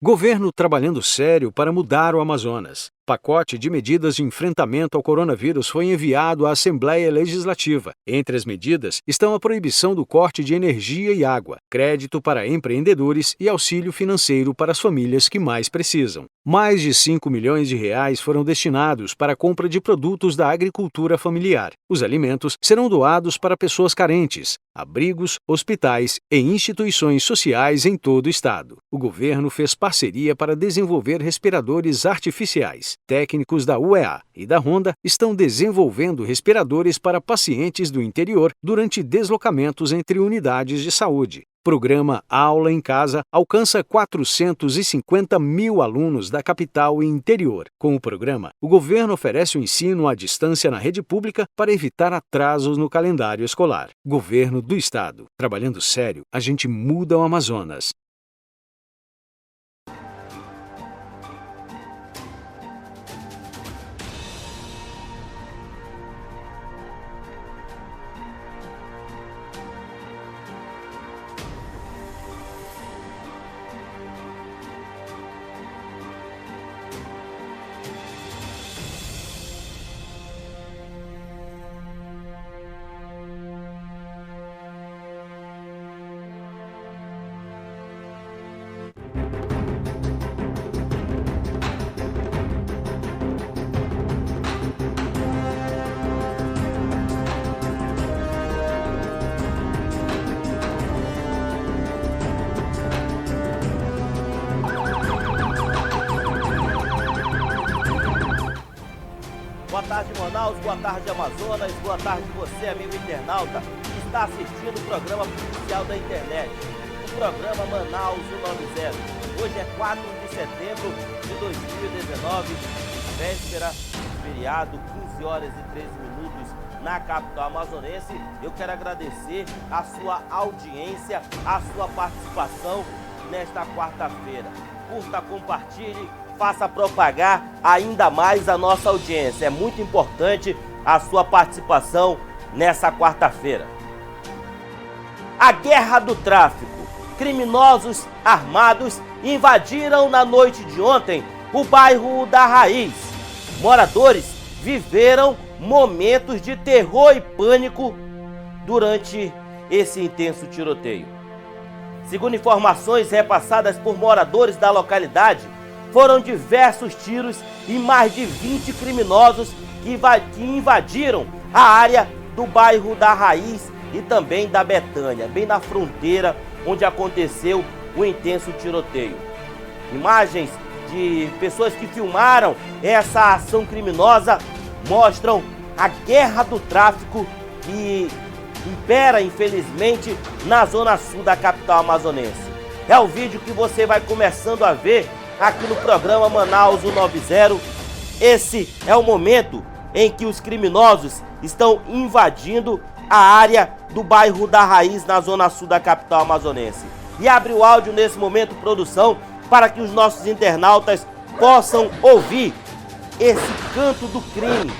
Governo trabalhando sério para mudar o Amazonas. Pacote de medidas de enfrentamento ao coronavírus foi enviado à Assembleia Legislativa. Entre as medidas estão a proibição do corte de energia e água, crédito para empreendedores e auxílio financeiro para as famílias que mais precisam. Mais de 5 milhões de reais foram destinados para a compra de produtos da agricultura familiar. Os alimentos serão doados para pessoas carentes, abrigos, hospitais e instituições sociais em todo o estado. O governo fez parceria para desenvolver respiradores artificiais. Técnicos da UEA e da Honda estão desenvolvendo respiradores para pacientes do interior durante deslocamentos entre unidades de saúde. Programa Aula em Casa alcança 450 mil alunos da capital e interior. Com o programa, o governo oferece o ensino à distância na rede pública para evitar atrasos no calendário escolar. Governo do Estado. Trabalhando sério, a gente muda o Amazonas. Boa tarde, Manaus, boa tarde, Amazonas, boa tarde você, amigo internauta, que está assistindo o programa oficial da internet, o programa Manaus 190. Hoje é 4 de setembro de 2019, véspera de feriado, 15 horas e 13 minutos na capital amazonense. Eu quero agradecer a sua audiência, a sua participação nesta quarta-feira. Curta, compartilhe, faça propagar ainda mais a nossa audiência. É muito importante a sua participação nessa quarta-feira. A guerra do tráfico. Criminosos armados invadiram na noite de ontem o bairro da Raiz. Moradores viveram momentos de terror e pânico durante esse intenso tiroteio. Segundo informações repassadas por moradores da localidade, foram diversos tiros e mais de 20 criminosos que invadiram a área do bairro da Raiz e também da Betânia, bem na fronteira onde aconteceu o intenso tiroteio. Imagens de pessoas que filmaram essa ação criminosa mostram a guerra do tráfico que impera, infelizmente, na zona sul da capital amazonense. É o vídeo que você vai começando a ver aqui no programa Manaus 190. Esse é o momento em que os criminosos estão invadindo a área do bairro da Raiz, na zona sul da capital amazonense. E abre o áudio nesse momento, produção, para que os nossos internautas possam ouvir esse canto do crime.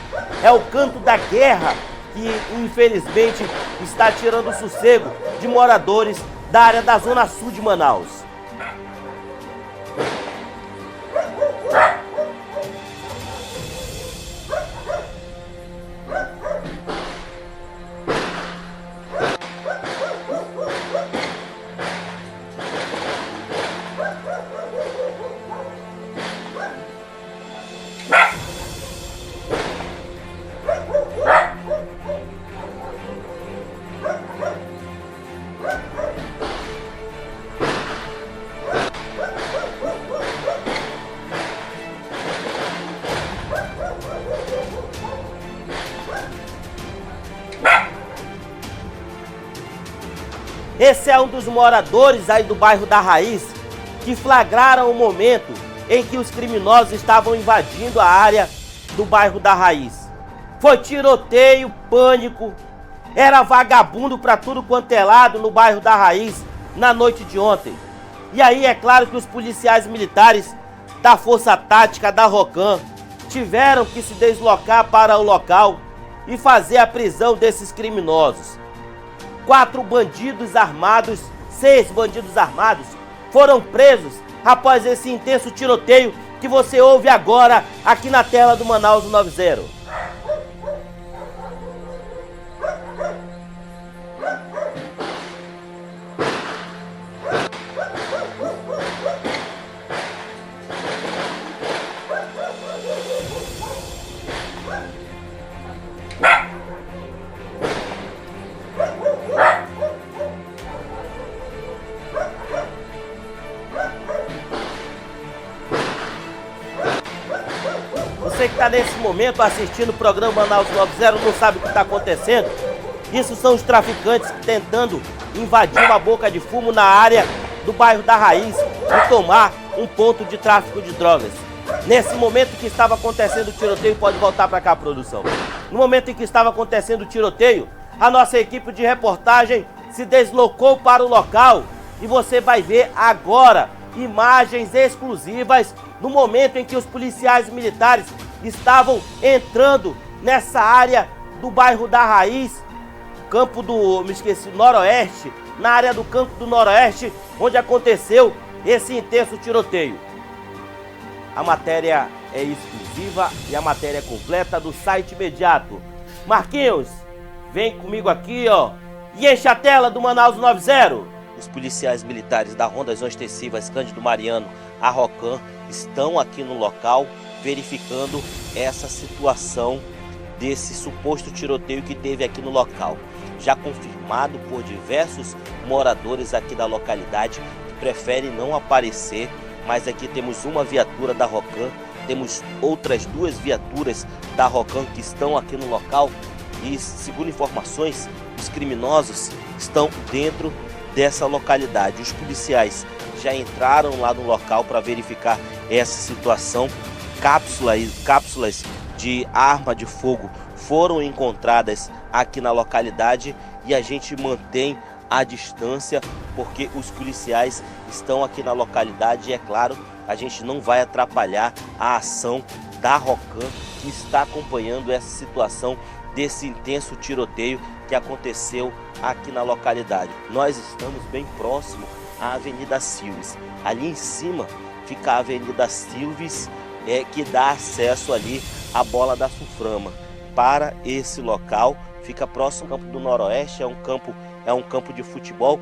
É o canto da guerra que, infelizmente, está tirando o sossego de moradores da área da zona sul de Manaus. Esse é um dos moradores aí do bairro da Raiz que flagraram o momento em que os criminosos estavam invadindo a área do bairro da Raiz. Foi tiroteio, pânico, era vagabundo para tudo quanto é lado no bairro da Raiz na noite de ontem. E aí é claro que os policiais militares da Força Tática da Rocan tiveram que se deslocar para o local e fazer a prisão desses criminosos. 6 bandidos armados foram presos após esse intenso tiroteio que você ouve agora aqui na tela do Manaus 90. Você que está nesse momento assistindo o programa Manaus 90 não sabe o que está acontecendo? Isso são os traficantes tentando invadir uma boca de fumo na área do bairro da Raiz e tomar um ponto de tráfico de drogas. Nesse momento que estava acontecendo o tiroteio, pode voltar para cá, produção. No momento em que estava acontecendo o tiroteio, a nossa equipe de reportagem se deslocou para o local e você vai ver agora imagens exclusivas no momento em que os policiais militares estavam entrando nessa área do bairro da Raiz, campo do, Noroeste, na área do campo do Noroeste, onde aconteceu esse intenso tiroteio. A matéria é exclusiva e a matéria é completa do site imediato. Marquinhos, vem comigo aqui, ó, e enche a tela do Manaus 90. Os policiais militares da Rondas Ostensivas Cândido Mariano, a ROCAM, estão aqui no local verificando essa situação desse suposto tiroteio que teve aqui no local. Já confirmado por diversos moradores aqui da localidade que preferem não aparecer, mas aqui temos uma viatura da ROCAM, temos outras 2 viaturas da ROCAM que estão aqui no local e, segundo informações, os criminosos estão dentro dessa localidade. Os policiais já entraram lá no local para verificar essa situação. Cápsulas de arma de fogo foram encontradas aqui na localidade e a gente mantém a distância porque os policiais estão aqui na localidade e, é claro, a gente não vai atrapalhar a ação da ROCAM que está acompanhando essa situação desse intenso tiroteio que aconteceu aqui na localidade. Nós estamos bem próximo à Avenida Silves. Ali em cima fica a Avenida Silves, que dá acesso ali à Bola da Suframa. Para esse local fica próximo ao campo do Noroeste, é um campo de futebol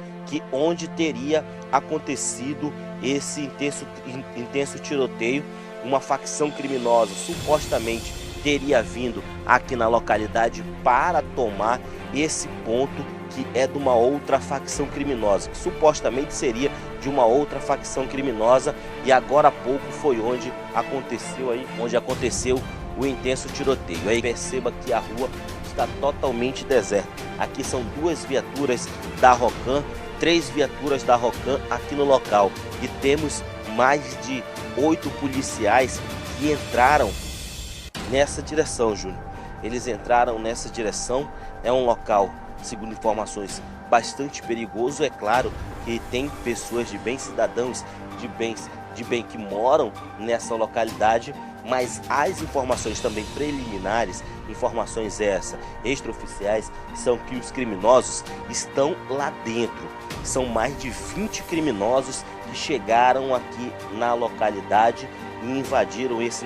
onde teria acontecido esse intenso tiroteio. Uma facção criminosa supostamente teria vindo aqui na localidade para tomar esse ponto que é de uma outra facção criminosa, que supostamente seria de uma outra facção criminosa, e agora há pouco foi onde aconteceu o intenso tiroteio. Aí perceba que a rua está totalmente deserta. Aqui são 2 viaturas da ROCAM, 3 viaturas da ROCAM aqui no local e temos mais de 8 policiais que entraram nessa direção, Júnior. Eles entraram nessa direção, é um local, segundo informações, bastante perigoso. É claro que tem pessoas de bem, cidadãos de bem que moram nessa localidade, mas as informações também preliminares, informações extraoficiais, são que os criminosos estão lá dentro. São mais de 20 criminosos que chegaram aqui na localidade e invadiram esse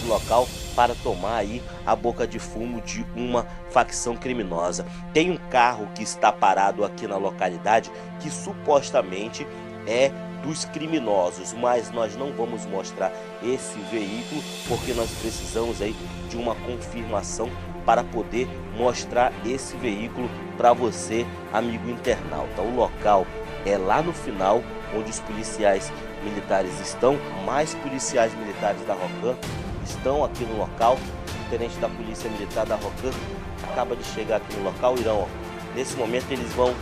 local para tomar aí a boca de fumo de uma facção criminosa. Tem um carro que está parado aqui na localidade que supostamente é dos criminosos, mas nós não vamos mostrar esse veículo porque nós precisamos aí de uma confirmação para poder mostrar esse veículo para você, amigo internauta. O local é lá no final, onde os policiais militares estão. Mais policiais militares da ROCAM estão aqui no local. O tenente da Polícia Militar da ROCAM acaba de chegar aqui no local. Irão, nesse momento eles vão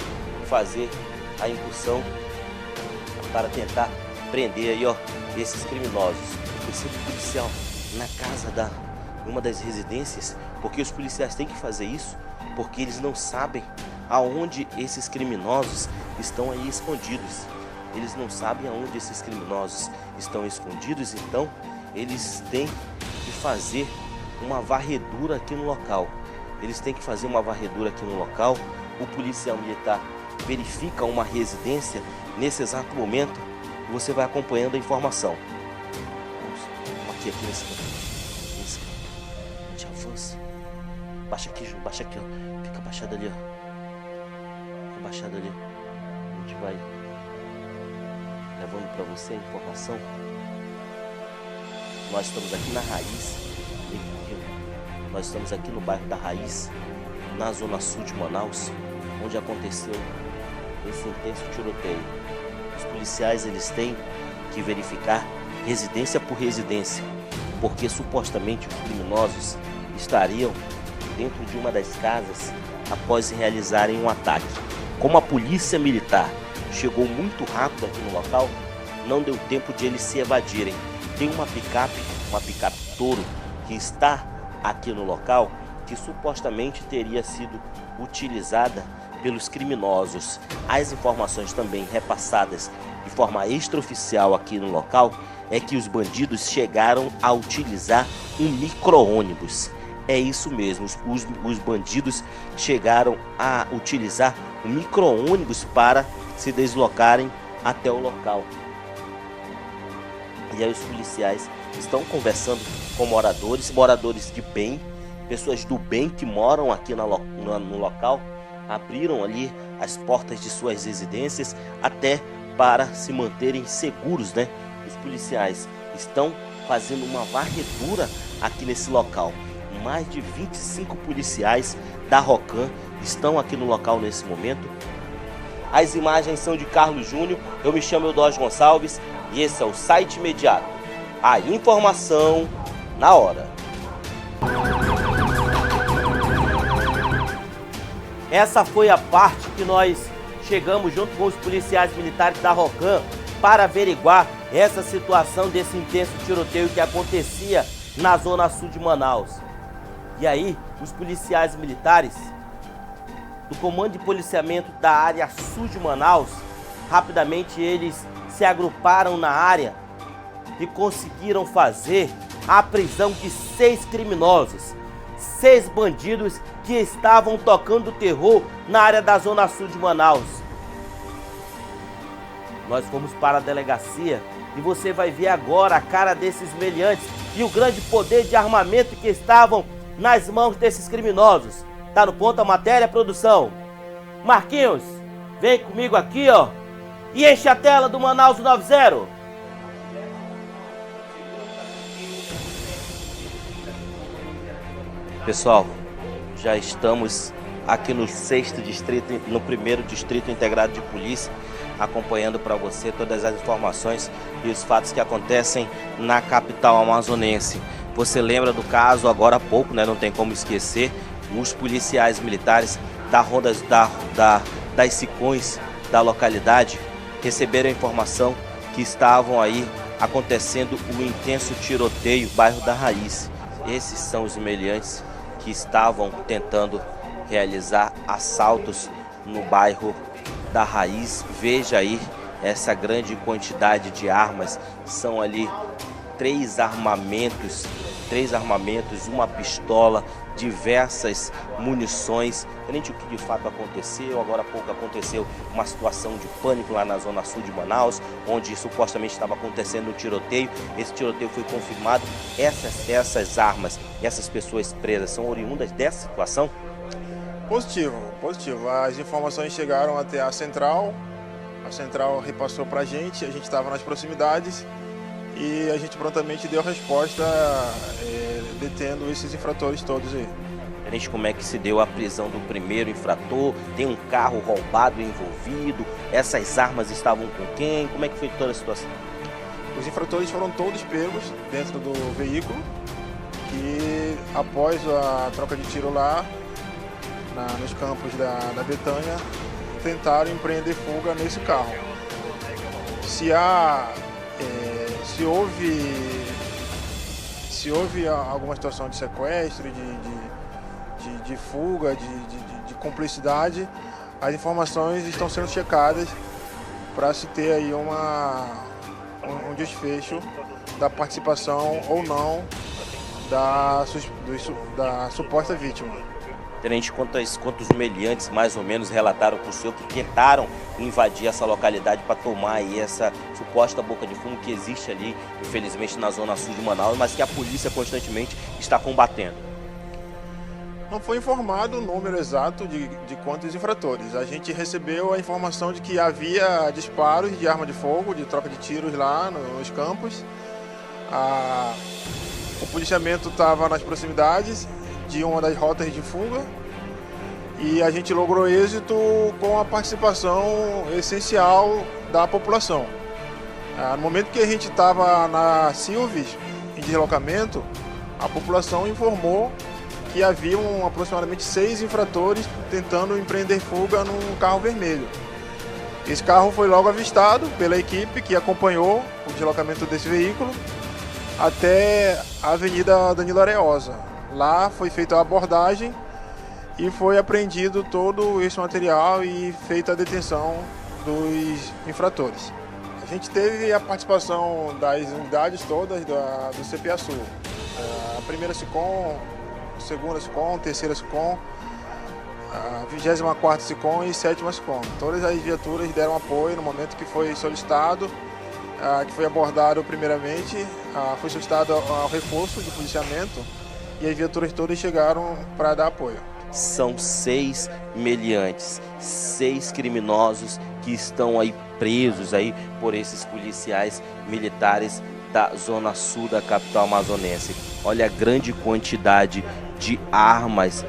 fazer a incursão para tentar prender aí, esses criminosos. Eu preciso policial na casa uma das residências, porque os policiais têm que fazer isso, porque eles não sabem aonde esses criminosos estão aí escondidos. Eles não sabem aonde esses criminosos estão escondidos, então eles têm que fazer uma varredura aqui no local. Eles têm que fazer uma varredura aqui no local. O policial militar verifica uma residência. Nesse exato momento, e você vai acompanhando a informação. Vamos aqui nesse canto. A gente avança. Baixa aqui, Ju, baixa aqui, ó. Fica abaixado ali, ó. Fica abaixado ali. A gente vai levando para você a informação. Nós estamos aqui na Raiz. Nós estamos aqui no bairro da Raiz, na zona sul de Manaus, onde aconteceu esse intenso tiroteio. Os policiais, eles têm que verificar residência por residência, porque supostamente os criminosos estariam dentro de uma das casas após realizarem um ataque. Como a polícia militar chegou muito rápido aqui no local, não deu tempo de eles se evadirem. Tem uma picape Toro, que está aqui no local, que supostamente teria sido utilizada pelos criminosos. As informações também repassadas de forma extraoficial aqui no local é que os bandidos chegaram a utilizar um micro-ônibus. É isso mesmo, os bandidos chegaram a utilizar um micro-ônibus para se deslocarem até o local. E aí os policiais estão conversando com moradores de bem, pessoas do bem que moram aqui no local, abriram ali as portas de suas residências até para se manterem seguros, né? Os policiais estão fazendo uma varredura aqui nesse local. Mais de 25 policiais da Rocan estão aqui no local nesse momento. As imagens são de Carlos Júnior, eu me chamo Eudógio Gonçalves e esse é o Site Imediato. A informação na hora. Essa foi a parte que nós chegamos junto com os policiais militares da Rocan para averiguar essa situação desse intenso tiroteio que acontecia na zona sul de Manaus. E aí, os policiais militares do Comando de Policiamento da área sul de Manaus, rapidamente eles se agruparam na área e conseguiram fazer a prisão de 6 criminosos, 6 bandidos que estavam tocando terror na área da zona sul de Manaus. Nós fomos para a delegacia e você vai ver agora a cara desses meliantes e o grande poder de armamento que estavam nas mãos desses criminosos. Tá no ponto a matéria, produção? Marquinhos, vem comigo aqui, ó, e enche a tela do Manaus 90. Pessoal, já estamos aqui no 6º distrito, no 1º distrito integrado de polícia, acompanhando para você todas as informações e os fatos que acontecem na capital amazonense. Você lembra do caso agora há pouco, né? Não tem como esquecer. Os policiais militares das Sicões da localidade receberam a informação que estavam aí acontecendo um intenso tiroteio no bairro da Raiz. Esses são os meliantes que estavam tentando realizar assaltos no bairro da Raiz. Veja aí essa grande quantidade de armas. São ali 3 armamentos, uma pistola, diversas munições. Frente ao que de fato aconteceu, agora há pouco aconteceu uma situação de pânico lá na zona sul de Manaus, onde supostamente estava acontecendo um tiroteio. Esse tiroteio foi confirmado. Essas armas, essas pessoas presas são oriundas dessa situação? Positivo. As informações chegaram até a central repassou para a gente estava nas proximidades e a gente prontamente deu resposta detendo esses infratores todos aí. Como é que se deu a prisão do primeiro infrator? Tem um carro roubado envolvido? Essas armas estavam com quem? Como é que foi toda a situação? Os infratores foram todos pegos dentro do veículo e após a troca de tiro lá, nos campos da Betânia, tentaram empreender fuga nesse carro. Se houve alguma situação de sequestro, de fuga, de cumplicidade, as informações estão sendo checadas para se ter aí um desfecho da participação ou não da suposta vítima. Tenente, quantos meliantes mais ou menos relataram para o senhor que tentaram invadir essa localidade para tomar aí essa suposta boca de fumo que existe ali, infelizmente, na zona sul de Manaus, mas que a polícia constantemente está combatendo? Não foi informado o número exato de quantos infratores. A gente recebeu a informação de que havia disparos de arma de fogo, de troca de tiros lá nos campos. O policiamento estava nas proximidades de uma das rotas de fuga e a gente logrou êxito com a participação essencial da população. No momento que a gente estava na Silves, em deslocamento, a população informou que haviam aproximadamente 6 infratores tentando empreender fuga num carro vermelho. Esse carro foi logo avistado pela equipe que acompanhou o deslocamento desse veículo até a Avenida Danilo Areosa. Lá foi feita a abordagem e foi apreendido todo esse material e feita a detenção dos infratores. A gente teve a participação das unidades todas do CPA Sul. A primeira SICOM, a segunda SICOM, a terceira SICOM, a 24ª SICOM e 7ª SICOM. Todas as viaturas deram apoio no momento que foi solicitado, que foi abordado primeiramente, foi solicitado o reforço de policiamento e as viaturas todas chegaram para dar apoio. São 6 meliantes, 6 criminosos que estão aí presos aí por esses policiais militares da zona sul da capital amazonense. Olha a grande quantidade de armas,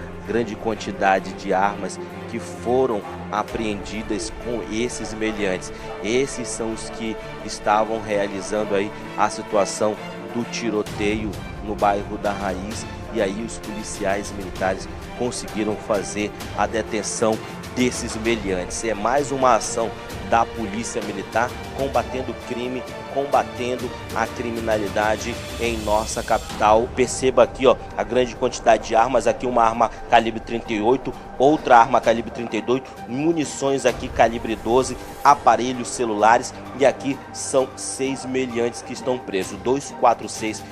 que foram apreendidas com esses meliantes. Esses são os que estavam realizando aí a situação do tiroteio no bairro da Raiz, e aí os policiais militares conseguiram fazer a detenção desses meliantes. É mais uma ação da polícia militar combatendo o crime, combatendo a criminalidade em nossa capital. Perceba aqui, ó, a grande quantidade de armas. Aqui uma arma calibre 38, outra arma calibre 32, munições aqui calibre 12, aparelhos celulares, e aqui são 6 meliantes que estão presos. 246.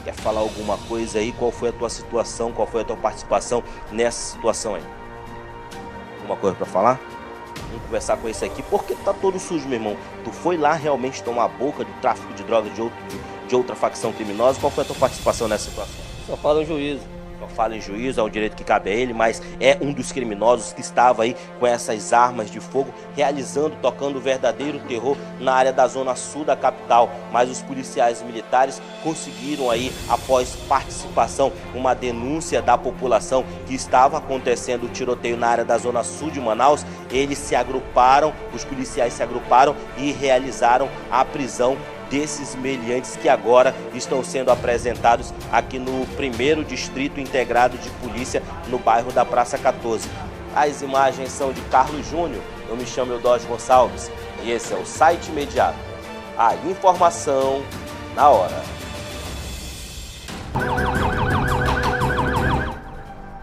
Quer falar alguma coisa aí? Qual foi a tua situação? Qual foi a tua participação nessa situação aí? Alguma coisa para falar? Vamos conversar com esse aqui, porque tá todo sujo, meu irmão. Tu foi lá realmente tomar a boca do tráfico de drogas de outra facção criminosa? Qual foi a tua participação nessa situação? Só fala em juízo. Só fala em juízo, é um direito que cabe a ele, mas é um dos criminosos que estava aí com essas armas de fogo, tocando verdadeiro terror na área da zona sul da capital. Mas os policiais militares conseguiram aí, após participação, uma denúncia da população que estava acontecendo o tiroteio na área da zona sul de Manaus. Eles se agruparam, os policiais se agruparam e realizaram a prisão desses meliantes que agora estão sendo apresentados aqui no 1º Distrito Integrado de Polícia, no bairro da Praça 14. As imagens são de Carlos Júnior, eu me chamo Eudócio Gonçalves e esse é o Site Imediato. A informação na hora.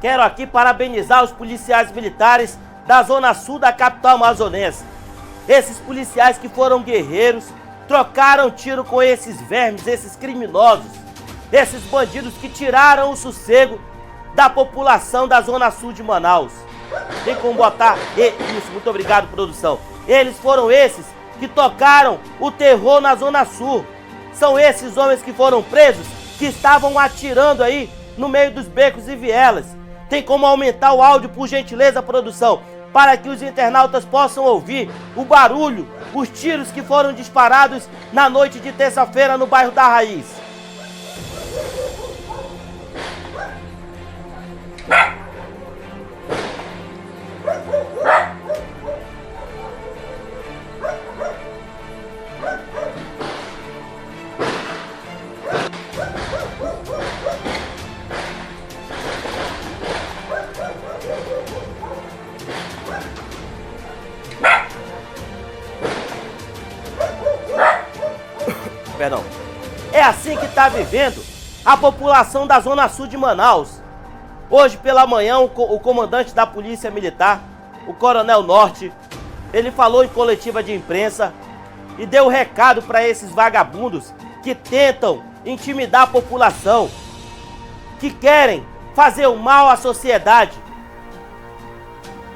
Quero aqui parabenizar os policiais militares da zona sul da capital amazonense. Esses policiais que foram guerreiros, trocaram tiro com esses vermes, esses criminosos, esses bandidos que tiraram o sossego da população da zona sul de Manaus. Tem como botar isso, muito obrigado, produção. Eles foram esses que tocaram o terror na zona sul. São esses homens que foram presos, que estavam atirando aí no meio dos becos e vielas. Tem como aumentar o áudio, por gentileza, produção, para que os internautas possam ouvir o barulho, os tiros que foram disparados na noite de terça-feira no bairro da Raiz. Perdão. É assim que está vivendo a população da zona sul de Manaus. Hoje pela manhã o comandante da Polícia Militar, o Coronel Norte, ele falou em coletiva de imprensa e deu recado para esses vagabundos que tentam intimidar a população, que querem fazer o mal à sociedade.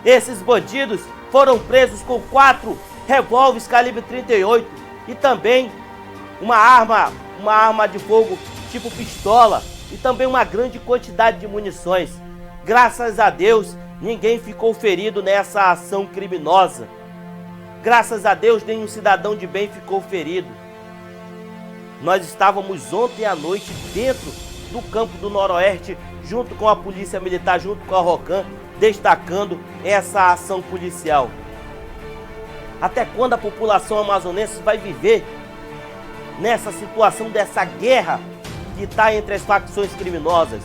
Esses bandidos foram presos com 4 revólveres calibre 38 e também uma arma de fogo tipo pistola e também uma grande quantidade de munições. Graças a Deus, ninguém ficou ferido nessa ação criminosa. Graças a Deus, nenhum cidadão de bem ficou ferido. Nós estávamos ontem à noite dentro do campo do Noroeste, junto com a Polícia Militar, junto com a ROCAM, destacando essa ação policial. Até quando a população amazonense vai viver nessa situação dessa guerra que está entre as facções criminosas?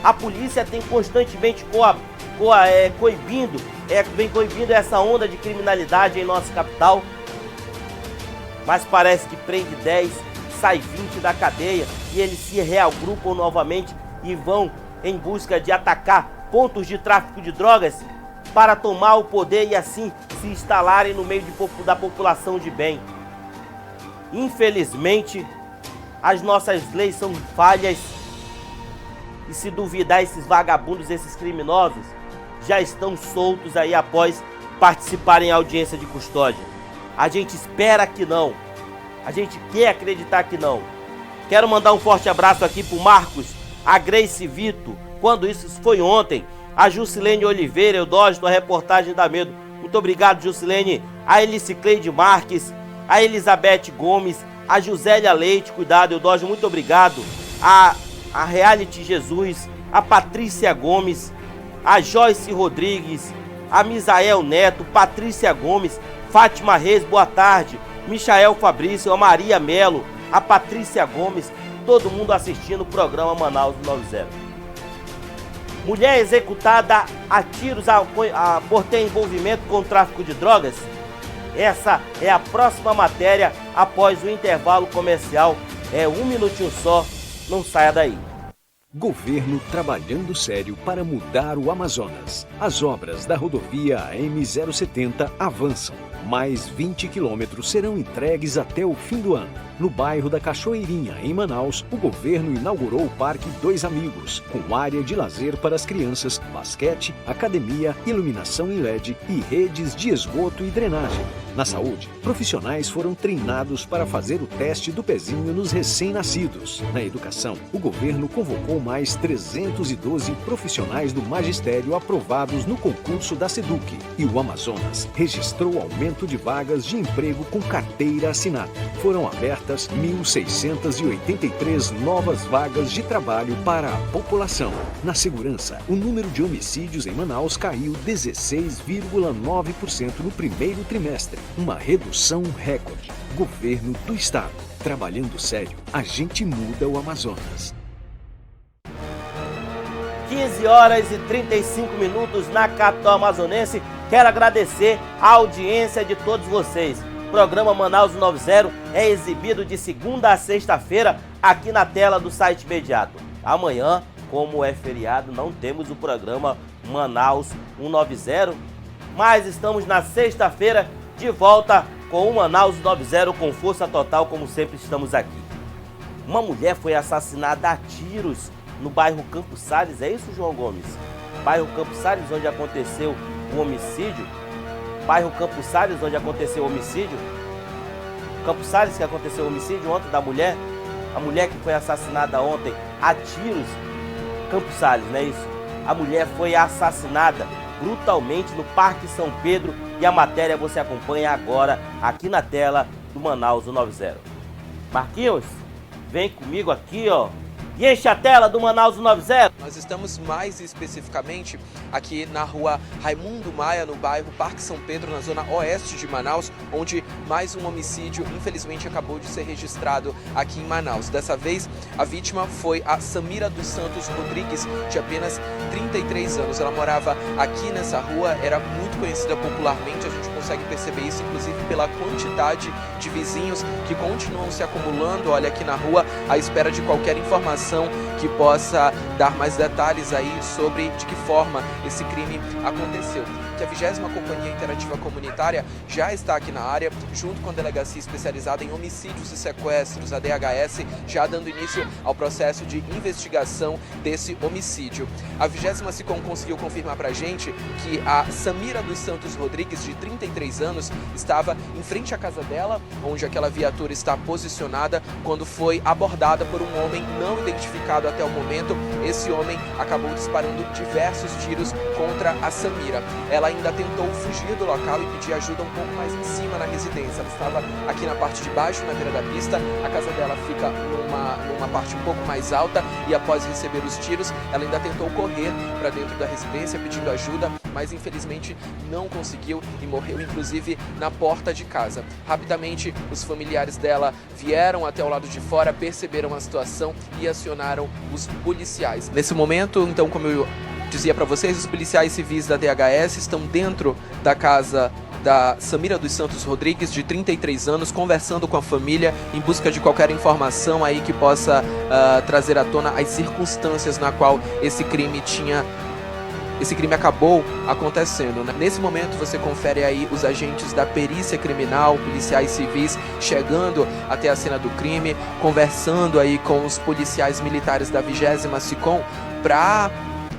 A polícia tem constantemente vem coibindo essa onda de criminalidade em nossa capital, mas parece que prende 10, sai 20 da cadeia e eles se reagrupam novamente e vão em busca de atacar pontos de tráfico de drogas para tomar o poder e assim se instalarem no meio da população de bem. Infelizmente, as nossas leis são falhas e, se duvidar, esses vagabundos, esses criminosos já estão soltos aí após participarem em audiência de custódia. A gente espera que não. A gente quer acreditar que não. Quero mandar um forte abraço aqui pro Marcos, a Grace Vito, quando isso foi ontem, a Jusilene Oliveira, Eudógio, da reportagem da Medo. Muito obrigado, Jusilene. A Elicicleide Marques, a Elizabeth Gomes, a Josélia Leite, cuidado, Eudógio, muito obrigado. A Reality Jesus, a Patrícia Gomes, a Joyce Rodrigues, a Misael Neto, Patrícia Gomes, Fátima Reis, boa tarde, Michael Fabrício, a Maria Melo, a Patrícia Gomes, todo mundo assistindo o programa Manaus 90. Mulher executada a tiros por ter envolvimento com o tráfico de drogas? Essa é a próxima matéria após o intervalo comercial. É um minutinho só, não saia daí. Governo trabalhando sério para mudar o Amazonas. As obras da rodovia AM070 avançam. Mais 20 quilômetros serão entregues até o fim do ano. No bairro da Cachoeirinha, em Manaus, o governo inaugurou o Parque Dois Amigos, com área de lazer para as crianças, basquete, academia, iluminação em LED e redes de esgoto e drenagem. Na saúde, profissionais foram treinados para fazer o teste do pezinho nos recém-nascidos. Na educação, o governo convocou mais 312 profissionais do magistério aprovados no concurso da SEDUC. E o Amazonas registrou aumento de vagas de emprego com carteira assinada. Foram abertas 1.683 novas vagas de trabalho para a população. Na segurança, o número de homicídios em Manaus caiu 16,9% no primeiro trimestre. Uma redução recorde. Governo do Estado. Trabalhando sério, a gente muda o Amazonas. 15 horas e 35 minutos na capital amazonense. Quero agradecer a audiência de todos vocês. O programa Manaus 90 é exibido de segunda a sexta-feira aqui na tela do site imediato. Amanhã, como é feriado, não temos o programa Manaus 190, mas estamos na sexta-feira de volta com o Manaus 90 com força total, como sempre estamos aqui. Uma mulher foi assassinada a tiros no bairro Campos Sales, é isso, João Gomes? Bairro Campos Sales, onde aconteceu o homicídio. Bairro Campos Sales, onde aconteceu o homicídio. Campos Sales, que aconteceu o homicídio ontem da mulher. A mulher que foi assassinada ontem a tiros. Campos Sales, não é isso? A mulher foi assassinada brutalmente no Parque São Pedro. E a matéria você acompanha agora aqui na tela do Manaus 90. Marquinhos, vem comigo aqui, ó. E enche a tela do Manaus 90. Nós estamos mais especificamente aqui na rua Raimundo Maia, no bairro Parque São Pedro, na zona oeste de Manaus, onde mais um homicídio, infelizmente, acabou de ser registrado aqui em Manaus. Dessa vez, a vítima foi a Samira dos Santos Rodrigues, de apenas 33 anos. Ela morava aqui nessa rua, era muito conhecida popularmente, a gente consegue perceber isso, inclusive, pela quantidade de vizinhos que continuam se acumulando, olha, aqui na rua, à espera de qualquer informação que possa dar mais detalhes aí sobre de que forma esse crime aconteceu. Que a 20ª Companhia Interativa Comunitária já está aqui na área, junto com a Delegacia Especializada em Homicídios e Sequestros, a DHS, já dando início ao processo de investigação desse homicídio. A 20ª SICOM conseguiu confirmar pra gente que a Samira dos Santos Rodrigues, de 33 anos, estava em frente à casa dela, onde aquela viatura está posicionada, quando foi abordada por um homem não identificado até o momento. Esse homem acabou disparando diversos tiros contra a Samira. Ela ainda tentou fugir do local e pedir ajuda um pouco mais em cima na residência. Ela estava aqui na parte de baixo, na beira da pista. A casa dela fica numa parte um pouco mais alta e após receber os tiros, ela ainda tentou correr para dentro da residência pedindo ajuda, mas infelizmente não conseguiu e morreu inclusive na porta de casa. Rapidamente, os familiares dela vieram até o lado de fora, perceberam a situação e acionaram os policiais. Nesse momento, então, como eu dizia para vocês, os policiais civis da DHS estão dentro da casa da Samira dos Santos Rodrigues, de 33 anos, conversando com a família em busca de qualquer informação aí que possa trazer à tona as circunstâncias na qual esse crime acabou acontecendo, né? Nesse momento você confere aí os agentes da perícia criminal, policiais civis, chegando até a cena do crime, conversando aí com os policiais militares da 20ª SICOM para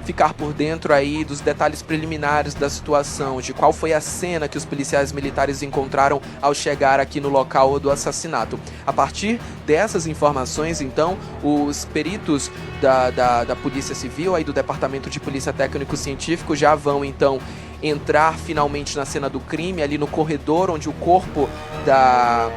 ficar por dentro aí dos detalhes preliminares da situação, de qual foi a cena que os policiais militares encontraram ao chegar aqui no local do assassinato. A partir dessas informações, então, os peritos da Polícia Civil, aí do Departamento de Polícia Técnico-Científico, já vão, então, entrar finalmente na cena do crime, ali no corredor onde o corpo da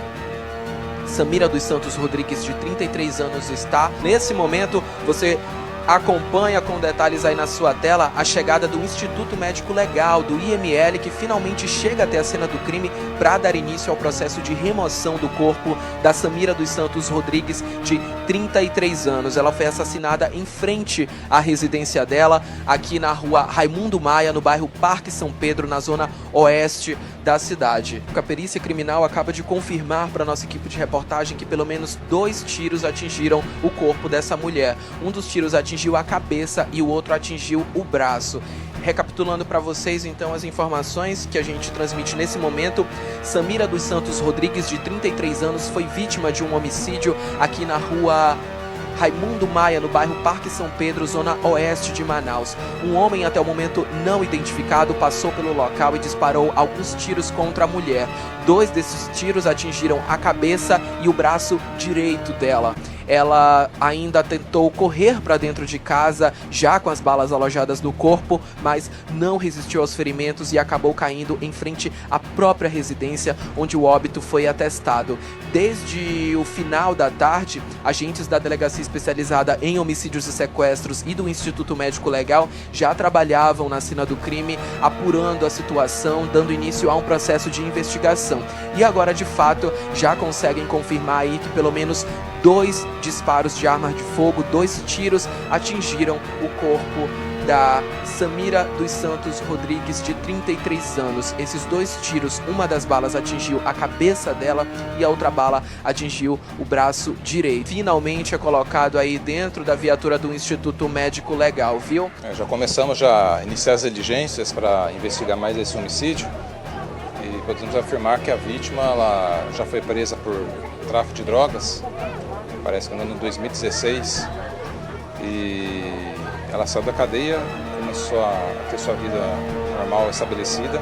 Samira dos Santos Rodrigues, de 33 anos, está. Nesse momento, você acompanha com detalhes aí na sua tela a chegada do Instituto Médico Legal, do IML, que finalmente chega até a cena do crime para dar início ao processo de remoção do corpo da Samira dos Santos Rodrigues, de 33 anos. Ela foi assassinada em frente à residência dela, aqui na rua Raimundo Maia, no bairro Parque São Pedro, na zona oeste da cidade. A perícia criminal acaba de confirmar para nossa equipe de reportagem que pelo menos 2 tiros atingiram o corpo dessa mulher. Um dos tiros atingiu a cabeça e o outro atingiu o braço. Recapitulando para vocês então as informações que a gente transmite nesse momento, Samira dos Santos Rodrigues, de 33 anos, foi vítima de um homicídio aqui na rua Raimundo Maia, no bairro Parque São Pedro, zona oeste de Manaus. Um homem até o momento não identificado passou pelo local e disparou alguns tiros contra a mulher. 2 desses tiros atingiram a cabeça e o braço direito dela. Ela ainda tentou correr para dentro de casa, já com as balas alojadas no corpo, mas não resistiu aos ferimentos e acabou caindo em frente à própria residência, onde o óbito foi atestado. Desde o final da tarde, agentes da Delegacia Especializada em Homicídios e Sequestros e do Instituto Médico Legal já trabalhavam na cena do crime, apurando a situação, dando início a um processo de investigação. E agora, de fato, já conseguem confirmar aí que pelo menos 2 disparos de arma de fogo, 2 tiros atingiram o corpo da Samira dos Santos Rodrigues, de 33 anos. Esses 2 tiros, uma das balas atingiu a cabeça dela e a outra bala atingiu o braço direito. Finalmente é colocado aí dentro da viatura do Instituto Médico Legal, viu? Já começamos a iniciar as diligências para investigar mais esse homicídio e podemos afirmar que a vítima ela já foi presa por tráfico de drogas, parece que no ano 2016, e ela saiu da cadeia, começou a ter sua vida normal estabelecida,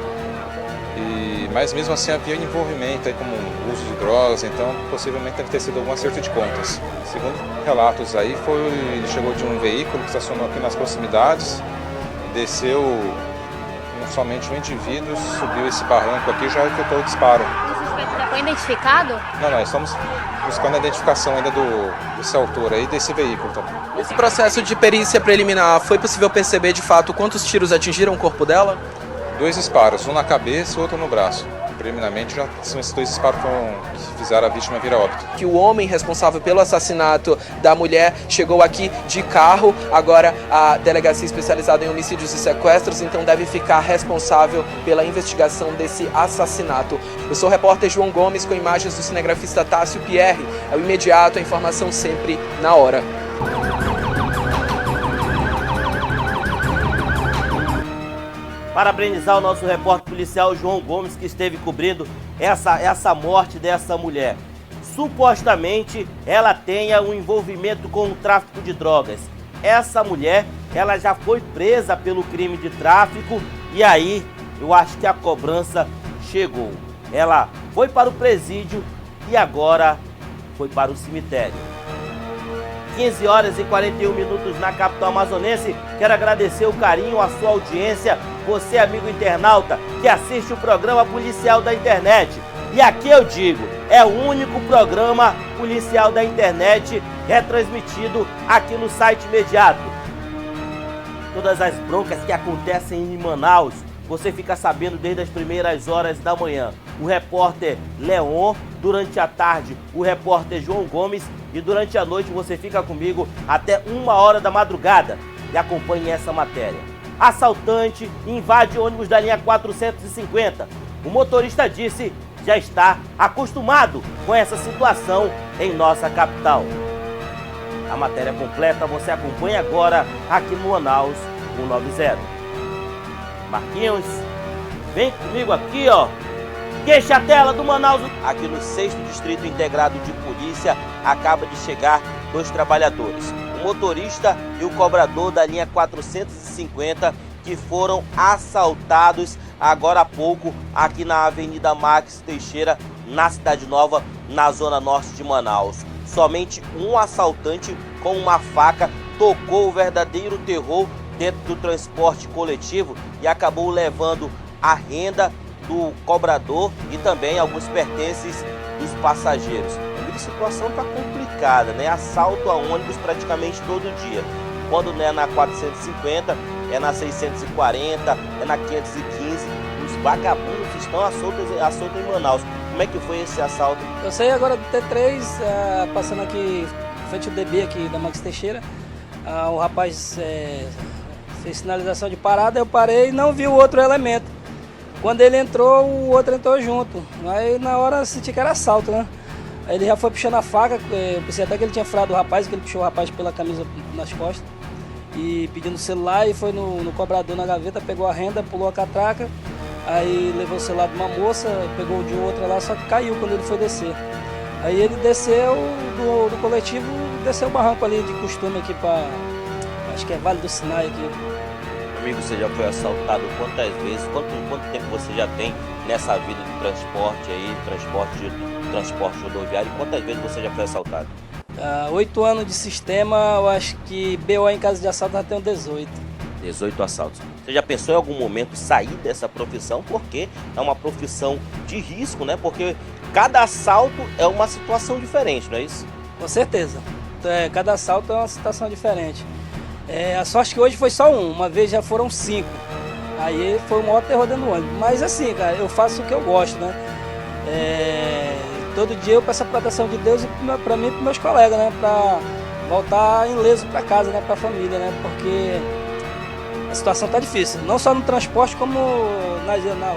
mas mesmo assim havia envolvimento aí como uso de drogas, então possivelmente deve ter sido algum acerto de contas. Segundo relatos aí, ele chegou de um veículo que estacionou aqui nas proximidades, desceu somente um indivíduo, subiu esse barranco aqui e já efetuou o disparo. O suspeito já foi identificado? Não, nós estamos buscando a identificação ainda desse autor aí, desse veículo também. Nesse processo de perícia preliminar, foi possível perceber de fato quantos tiros atingiram o corpo dela? 2 disparos, um na cabeça e outro no braço. Preliminarmente já são esses 2 disparos que fizeram a vítima vir a óbito. Que o homem responsável pelo assassinato da mulher chegou aqui de carro, agora a Delegacia Especializada em Homicídios e Sequestros então deve ficar responsável pela investigação desse assassinato. Eu sou o repórter João Gomes com imagens do cinegrafista Tássio Pierre. É o imediato, a informação sempre na hora. parabenizar o nosso repórter policial João Gomes, que esteve cobrindo essa morte dessa mulher. Supostamente ela tenha um envolvimento com o tráfico de drogas. Essa mulher, ela já foi presa pelo crime de tráfico e aí eu acho que a cobrança chegou. Ela foi para o presídio e agora foi para o cemitério. 15 horas e 41 minutos na capital amazonense. Quero agradecer o carinho, a sua audiência, você amigo internauta que assiste o programa policial da internet. E aqui eu digo, é o único programa policial da internet retransmitido aqui no site imediato. Todas as broncas que acontecem em Manaus, você fica sabendo desde as primeiras horas da manhã. O repórter Leon, durante a tarde o repórter João Gomes e durante a noite você fica comigo até 1h da madrugada e acompanhe essa matéria. Assaltante invade ônibus da linha 450. O motorista disse já está acostumado com essa situação em nossa capital. A matéria completa você acompanha agora aqui no Manaus 190. Marquinhos, vem comigo aqui, ó. Queixa a tela do Manaus. Aqui no 6º Distrito Integrado de Polícia acaba de chegar 2 trabalhadores. O motorista e o cobrador da linha 450 que foram assaltados agora há pouco aqui na Avenida Max Teixeira, na Cidade Nova, na zona norte de Manaus. Somente um assaltante com uma faca tocou o verdadeiro terror dentro do transporte coletivo e acabou levando a renda do cobrador e também alguns pertences dos passageiros. A situação está complicada, né? Assalto a ônibus praticamente todo dia. Quando não é na 450, é na 640, é na 515. Os vagabundos estão à solta em Manaus. Como é que foi esse assalto? Eu saí agora do T3, passando aqui, frente ao DB aqui da Max Teixeira. O rapaz fez sinalização de parada, eu parei e não vi o outro elemento. Quando ele entrou, o outro entrou junto. Aí na hora eu senti que era assalto, né? Aí ele já foi puxando a faca, eu pensei até que ele tinha furado o rapaz, que ele puxou o rapaz pela camisa nas costas. E pedindo o celular e foi no cobrador na gaveta, pegou a renda, pulou a catraca. Aí levou o celular de uma moça, pegou de outra lá, só que caiu quando ele foi descer. Aí ele desceu do coletivo, desceu o barranco ali de costume aqui para, acho que é Vale do Sinai aqui. Amigo, você já foi assaltado quantas vezes? Quanto tempo você já tem nessa vida de transporte aí, transporte rodoviário? Quantas vezes você já foi assaltado? 8 anos de sistema, eu acho que BO em caso de assalto já tem 18. 18 assaltos. Você já pensou em algum momento sair dessa profissão? Porque é uma profissão de risco, né? Porque cada assalto é uma situação diferente, não é isso? Com certeza. Cada assalto é uma situação diferente. A sorte que hoje foi só uma vez já foram 5. Aí foi o maior terror dentro do ônibus. Mas assim, cara, eu faço o que eu gosto, né? Todo dia eu peço a proteção de Deus para mim e para meus colegas, né? Para voltar ileso para casa, né? Para a família, né? Porque a situação tá difícil. Não só no transporte, como na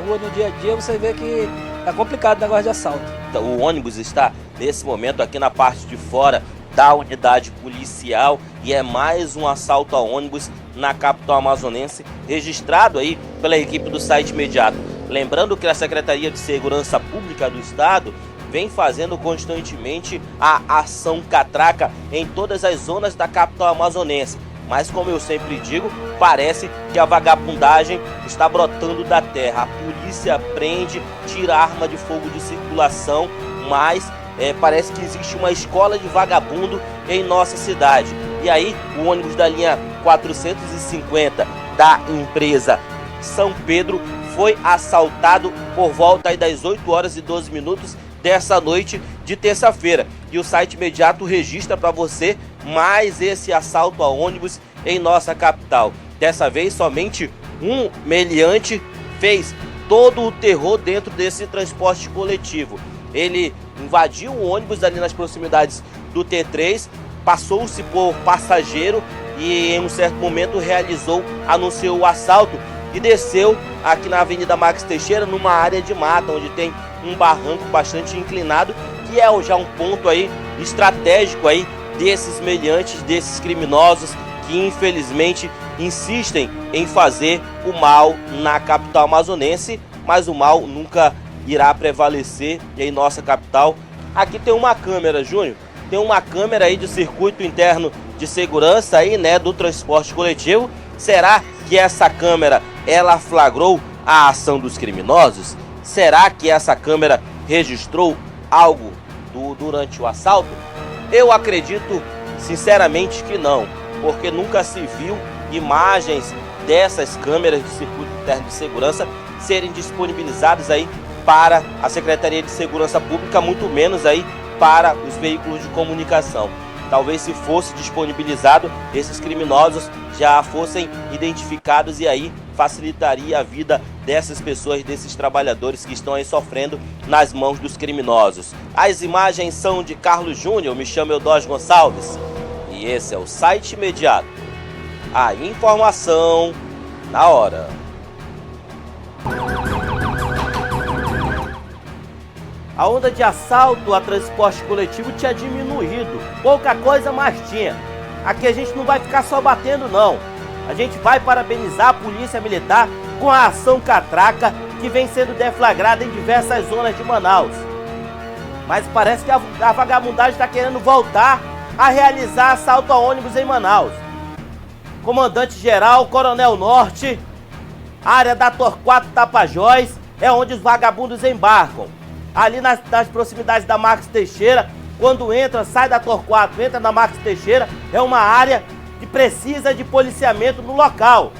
rua, no dia a dia, você vê que tá complicado o negócio de assalto. O ônibus está, nesse momento, aqui na parte de fora da unidade policial e é mais um assalto a ônibus na capital amazonense, registrado aí pela equipe do site imediato. Lembrando que a Secretaria de Segurança Pública do Estado vem fazendo constantemente a ação catraca em todas as zonas da capital amazonense. Mas como eu sempre digo, parece que a vagabundagem está brotando da terra. A polícia prende, tira arma de fogo de circulação, mas parece que existe uma escola de vagabundo em nossa cidade. E aí o ônibus da linha 450 da empresa São Pedro foi assaltado por volta aí das 8h12 dessa noite de terça-feira. E o site imediato registra para você mais esse assalto a ônibus em nossa capital. Dessa vez somente um meliante fez todo o terror dentro desse transporte coletivo. Ele invadiu o ônibus ali nas proximidades do T3, passou-se por passageiro e em um certo momento anunciou o assalto e desceu aqui na Avenida Max Teixeira, numa área de mata, onde tem um barranco bastante inclinado, que é já um ponto aí estratégico aí desses meliantes, desses criminosos que infelizmente insistem em fazer o mal na capital amazonense, mas o mal nunca irá prevalecer em nossa capital. Aqui tem uma câmera, Júnior, tem uma câmera aí do circuito interno de segurança aí, né, do transporte coletivo. Será que essa câmera, ela flagrou a ação dos criminosos? Será que essa câmera registrou algo durante o assalto? Eu acredito sinceramente que não, porque nunca se viu imagens dessas câmeras de circuito interno de segurança serem disponibilizadas aí para a Secretaria de Segurança Pública, muito menos aí para os veículos de comunicação. Talvez se fosse disponibilizado, esses criminosos já fossem identificados e aí facilitaria a vida dessas pessoas, desses trabalhadores que estão aí sofrendo nas mãos dos criminosos. As imagens são de Carlos Júnior, me chamo Eudógio Gonçalves e esse é o Site Imediato. A informação na hora. A onda de assalto a transporte coletivo tinha diminuído, pouca coisa mais tinha. Aqui a gente não vai ficar só batendo não, a gente vai parabenizar a Polícia Militar com a ação catraca que vem sendo deflagrada em diversas zonas de Manaus. Mas parece que a vagabundagem está querendo voltar a realizar assalto a ônibus em Manaus. Comandante-geral, Coronel Norte, área da Torquato Tapajós, é onde os vagabundos embarcam. Ali nas proximidades da Max Teixeira, quando entra, sai da Torquato, entra na Max Teixeira, é uma área que precisa de policiamento no local.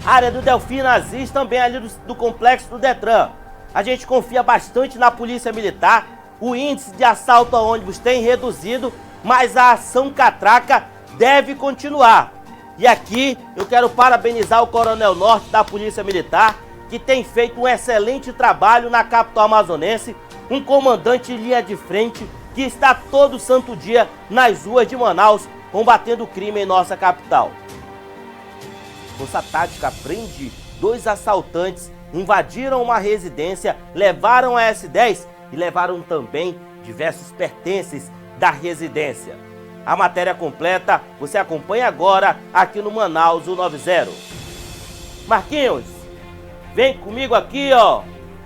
A área do Delfim Aziz, também ali do complexo do Detran. A gente confia bastante na Polícia Militar, o índice de assalto a ônibus tem reduzido, mas a ação catraca deve continuar. E aqui eu quero parabenizar o Coronel Norte da Polícia Militar, que tem feito um excelente trabalho na capital amazonense, um comandante linha de frente que está todo santo dia nas ruas de Manaus combatendo o crime em nossa capital. Força Tática prende 2 assaltantes, invadiram uma residência, levaram a S10 e levaram também diversos pertences da residência. A matéria completa você acompanha agora aqui no Manaus 190. Marquinhos, vem comigo aqui, ó,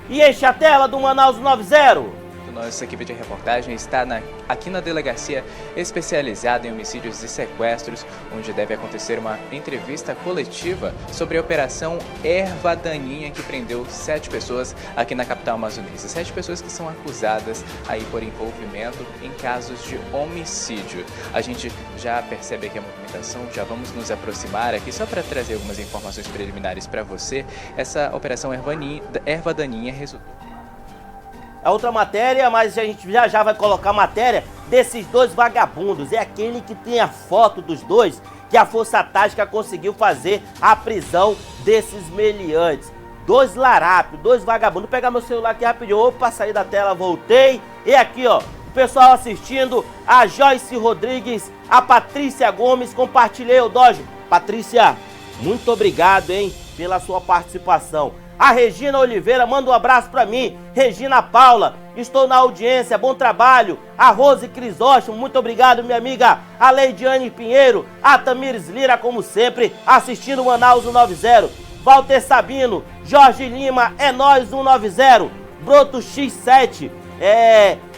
e enche a tela do Manaus 190. Nossa equipe de reportagem está aqui na delegacia especializada em homicídios e sequestros, onde deve acontecer uma entrevista coletiva sobre a operação Erva Daninha, que prendeu 7 pessoas aqui na capital amazonense. 7 pessoas que são acusadas aí por envolvimento em casos de homicídio. A gente já percebe aqui a movimentação, já vamos nos aproximar aqui só para trazer algumas informações preliminares para você. Essa operação Erva Daninha resultou. A outra matéria, mas a gente já vai colocar a matéria desses 2 vagabundos. É aquele que tem a foto dos 2 que a Força Tática conseguiu fazer a prisão desses meliantes. 2 larápios, 2 vagabundos. Vou pegar meu celular aqui rapidinho. Opa, saí da tela, voltei. E aqui, ó, o pessoal assistindo, a Joyce Rodrigues, a Patrícia Gomes, compartilhei o Doge. Patrícia, muito obrigado, hein, pela sua participação. A Regina Oliveira manda um abraço pra mim. Regina Paula, estou na audiência, bom trabalho. A Rose Crisóstomo, muito obrigado, minha amiga. A Leidiane Pinheiro, a Tamires Lira, como sempre, assistindo o Manaus 190. Walter Sabino, Jorge Lima, é nóis 190. Broto X7,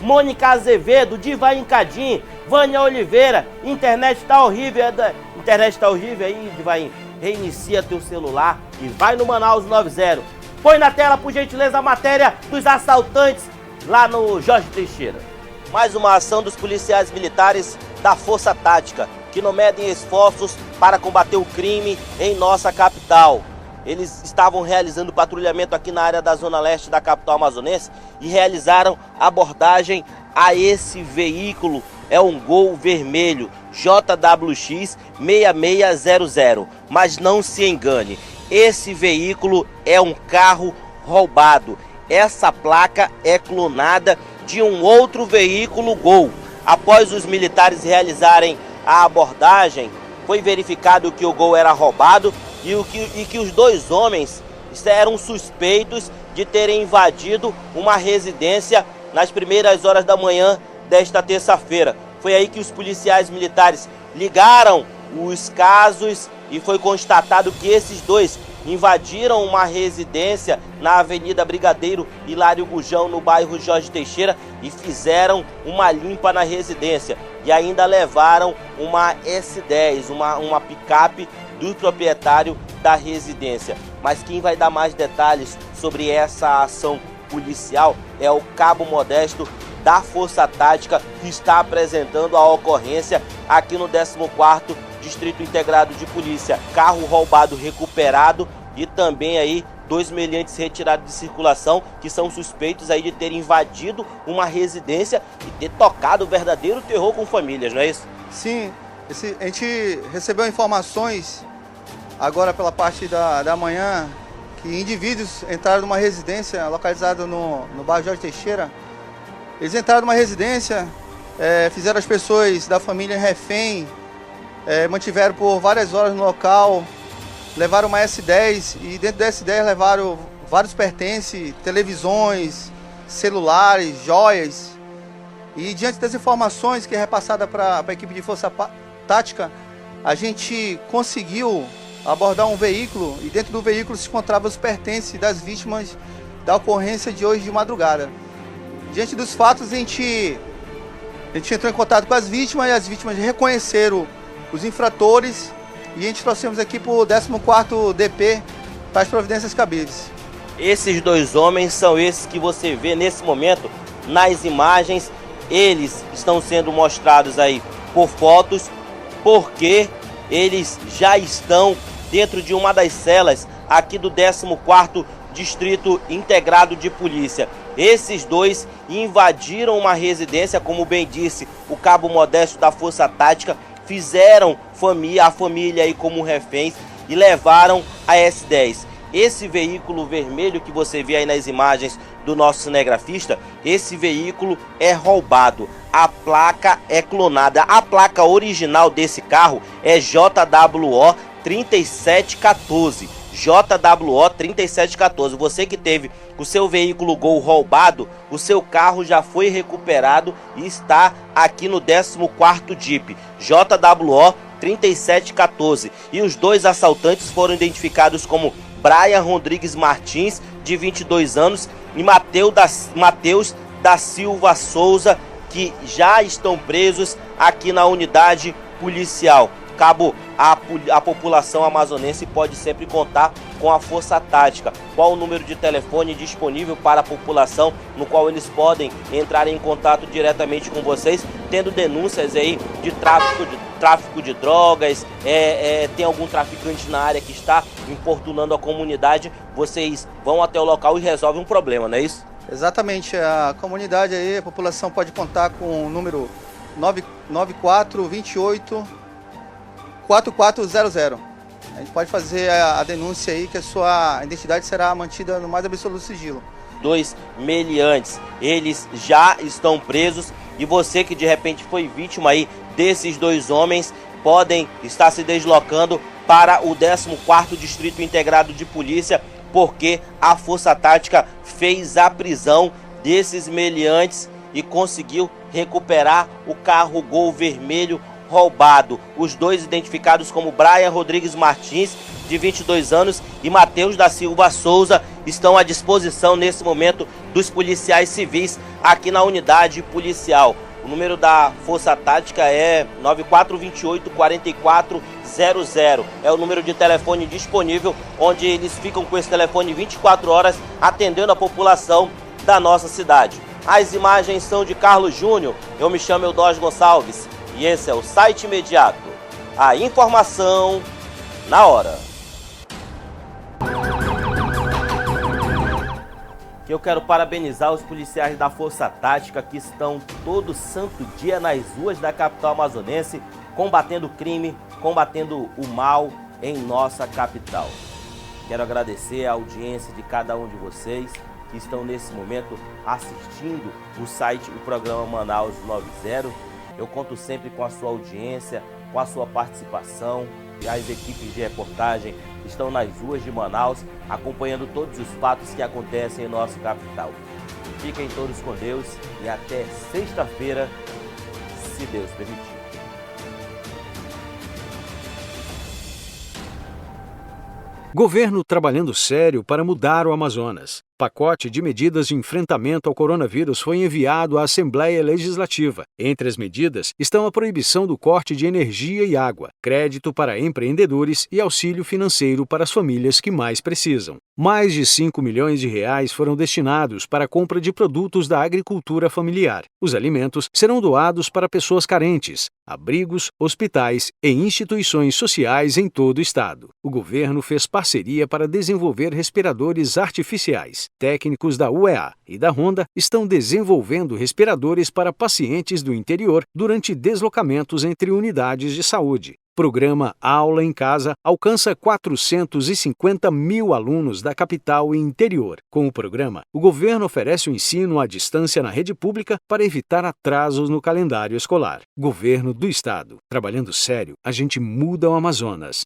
Mônica Azevedo, Diva Incadim, Vânia Oliveira, internet tá horrível, internet tá horrível aí, Divainho. Reinicia teu celular e vai no Manaus 90. Põe na tela, por gentileza, a matéria dos assaltantes lá no Jorge Teixeira. Mais uma ação dos policiais militares da Força Tática, que não medem esforços para combater o crime em nossa capital. Eles estavam realizando patrulhamento aqui na área da Zona Leste da capital amazonense e realizaram abordagem a esse veículo. É um Gol vermelho JWX 6600, mas não se engane, esse veículo é um carro roubado. Essa placa é clonada de um outro veículo Gol. Após os militares realizarem a abordagem, foi verificado que o Gol era roubado e que os 2 homens eram suspeitos de terem invadido uma residência nas primeiras horas da manhã desta terça-feira. Foi aí que os policiais militares ligaram os casos e foi constatado que esses dois invadiram uma residência na Avenida Brigadeiro Hilário Gurjão, no bairro Jorge Teixeira, e fizeram uma limpa na residência. E ainda levaram uma S10, uma picape do proprietário da residência. Mas quem vai dar mais detalhes sobre essa ação policial é o Cabo Modesto da Força Tática, que está apresentando a ocorrência aqui no 14º Distrito Integrado de Polícia. Carro roubado recuperado e também aí 2 meliantes retirados de circulação, que são suspeitos aí de terem invadido uma residência e ter tocado o verdadeiro terror com famílias, não é isso? Sim, a gente recebeu informações agora pela parte da manhã que indivíduos entraram numa residência localizada no bairro Jorge Teixeira. Eles entraram numa residência, fizeram as pessoas da família refém, mantiveram por várias horas no local, levaram uma S10 e dentro da S10 levaram vários pertences, televisões, celulares, joias. E diante das informações que é repassada para a equipe de Força Tática, a gente conseguiu abordar um veículo e dentro do veículo se encontravam os pertences das vítimas da ocorrência de hoje de madrugada. Diante dos fatos, a gente entrou em contato com as vítimas e as vítimas reconheceram os infratores e a gente trouxemos aqui para o 14º DP para as providências cabíveis. Esses dois homens são esses que você vê nesse momento nas imagens. Eles estão sendo mostrados aí por fotos porque eles já estão dentro de uma das celas aqui do 14º Distrito Integrado de Polícia. Esses dois invadiram uma residência, como bem disse o Cabo Modesto da Força Tática, fizeram a família aí como reféns e levaram a S10. Esse veículo vermelho que você vê aí nas imagens do nosso cinegrafista, esse veículo é roubado. A placa é clonada. A placa original desse carro é JWO 3714. JWO 3714. Você que teve o seu veículo Gol roubado, o seu carro já foi recuperado e está aqui no 14º DIP. JWO 3714. E os dois assaltantes foram identificados como Brian Rodrigues Martins, de 22 anos, e Matheus da Silva Souza, que já estão presos aqui na unidade policial. Cabo, a população amazonense pode sempre contar com a Força Tática. Qual o número de telefone disponível para a população, no qual eles podem entrar em contato diretamente com vocês, tendo denúncias aí de tráfico de drogas, tem algum traficante na área que está importunando a comunidade, vocês vão até o local e resolvem um problema, não é isso? Exatamente, a comunidade aí, a população pode contar com o número 9428 4400. A gente pode fazer a denúncia aí que a sua identidade será mantida no mais absoluto sigilo. 2 meliantes, eles já estão presos e você que de repente foi vítima aí desses dois homens podem estar se deslocando para o 14º Distrito Integrado de Polícia, porque a Força Tática fez a prisão desses meliantes e conseguiu recuperar o carro Gol vermelho roubado. Os dois identificados como Brian Rodrigues Martins, de 22 anos, e Matheus da Silva Souza estão à disposição nesse momento dos policiais civis aqui na unidade policial. O número da Força Tática é 9428-4400. É o número de telefone disponível, onde eles ficam com esse telefone 24 horas atendendo a população da nossa cidade. As imagens são de Carlos Júnior. Eu me chamo Eudógio Gonçalves. E esse é o Site Imediato. A informação na hora. Eu quero parabenizar os policiais da Força Tática que estão todo santo dia nas ruas da capital amazonense, combatendo o crime, combatendo o mal em nossa capital. Quero agradecer a audiência de cada um de vocês que estão nesse momento assistindo o programa Manaus 90. Eu conto sempre com a sua audiência, com a sua participação, e as equipes de reportagem estão nas ruas de Manaus acompanhando todos os fatos que acontecem em nossa capital. Fiquem todos com Deus e até sexta-feira, se Deus permitir. Governo trabalhando sério para mudar o Amazonas. Pacote de medidas de enfrentamento ao coronavírus foi enviado à Assembleia Legislativa. Entre as medidas estão a proibição do corte de energia e água, crédito para empreendedores e auxílio financeiro para as famílias que mais precisam. Mais de 5 milhões de reais foram destinados para a compra de produtos da agricultura familiar. Os alimentos serão doados para pessoas carentes, abrigos, hospitais e instituições sociais em todo o estado. O governo fez parceria para desenvolver respiradores artificiais. Técnicos da UEA e da Honda estão desenvolvendo respiradores para pacientes do interior durante deslocamentos entre unidades de saúde. Programa Aula em Casa alcança 450 mil alunos da capital e interior. Com o programa, o governo oferece o ensino à distância na rede pública para evitar atrasos no calendário escolar. Governo do Estado. Trabalhando sério, a gente muda o Amazonas.